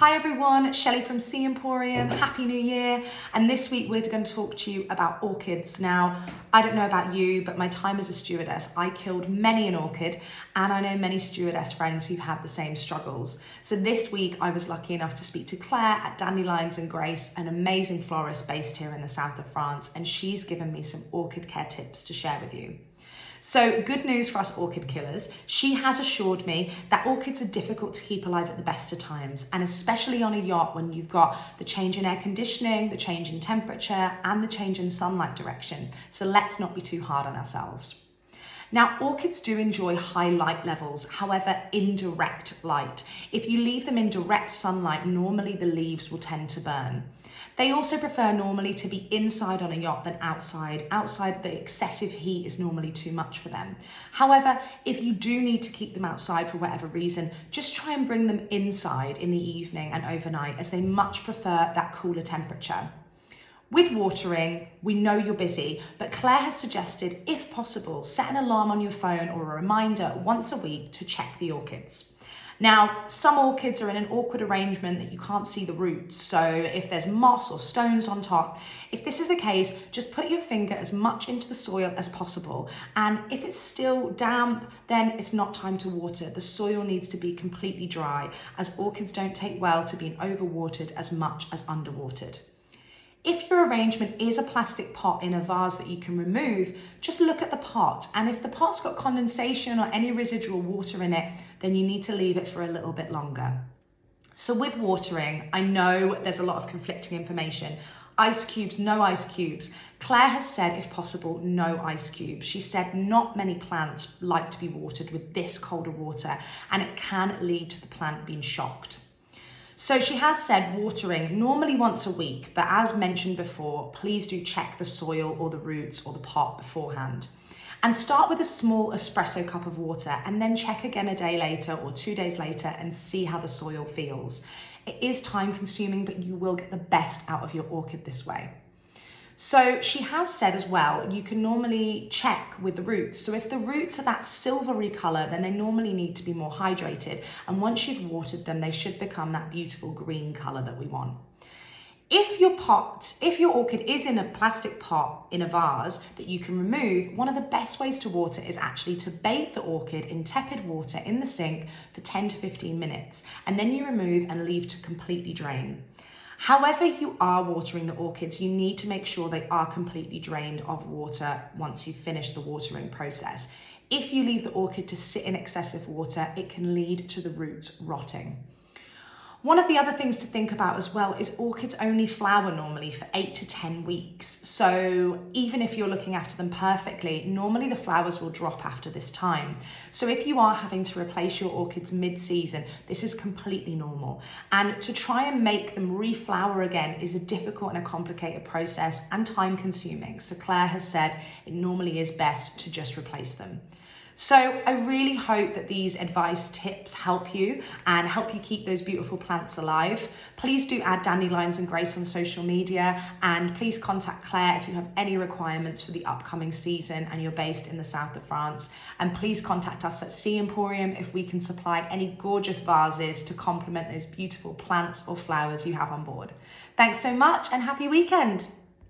Hi everyone, Shelley from Sea Emporium. Happy New Year. And this week we're going to talk to you about orchids. Now, I don't know about you, but my time as a stewardess, I killed many an orchid, and I know many stewardess friends who've had the same struggles. So this week I was lucky enough to speak to Claire at Dandelions and Grace, an amazing florist based here in the south of France, and she's given me some orchid care tips to share with you. So good news for us orchid killers. She has assured me that orchids are difficult to keep alive at the best of times, and especially on a yacht when you've got the change in air conditioning, the change in temperature, and the change in sunlight direction. So let's not be too hard on ourselves. Now, orchids do enjoy high light levels, however, indirect light. If you leave them in direct sunlight, normally the leaves will tend to burn. They also prefer normally to be inside on a yacht than outside. Outside, the excessive heat is normally too much for them. However, if you do need to keep them outside for whatever reason, just try and bring them inside in the evening and overnight, as they much prefer that cooler temperature. With watering, we know you're busy, but Claire has suggested, if possible, set an alarm on your phone or a reminder once a week to check the orchids. Now, some orchids are in an awkward arrangement that you can't see the roots, so if there's moss or stones on top, if this is the case, just put your finger as much into the soil as possible, and if it's still damp, then it's not time to water. The soil needs to be completely dry, as orchids don't take well to being overwatered as much as underwatered. If your arrangement is a plastic pot in a vase that you can remove, just look at the pot, and if the pot's got condensation or any residual water in it, then you need to leave it for a little bit longer. So with watering, I know there's a lot of conflicting information. Ice cubes, no ice cubes. Claire has said, if possible, no ice cubes. She said not many plants like to be watered with this colder water, and it can lead to the plant being shocked. So she has said watering normally once a week, but as mentioned before, please do check the soil or the roots or the pot beforehand. And start with a small espresso cup of water and then check again a day later or 2 days later and see how the soil feels. It is time consuming, but you will get the best out of your orchid this way. So she has said as well, you can normally check with the roots. So if the roots are that silvery colour, then they normally need to be more hydrated. And once you've watered them, they should become that beautiful green colour that we want. If your orchid is in a plastic pot in a vase that you can remove, one of the best ways to water is actually to bathe the orchid in tepid water in the sink for 10 to 15 minutes. And then you remove and leave to completely drain. However you are watering the orchids, you need to make sure they are completely drained of water once you finish the watering process. If you leave the orchid to sit in excessive water, it can lead to the roots rotting. One of the other things to think about as well is orchids only flower normally for 8 to 10 weeks. So even if you're looking after them perfectly, normally the flowers will drop after this time. So if you are having to replace your orchids mid-season, this is completely normal. And to try and make them reflower again is a difficult and a complicated process and time consuming. So Claire has said it normally is best to just replace them. So I really hope that these advice tips help you and help you keep those beautiful plants alive. Please do add Dandelions and Grace on social media, and please contact Claire if you have any requirements for the upcoming season and you're based in the south of France. And please contact us at Sea Emporium if we can supply any gorgeous vases to complement those beautiful plants or flowers you have on board. Thanks so much and happy weekend.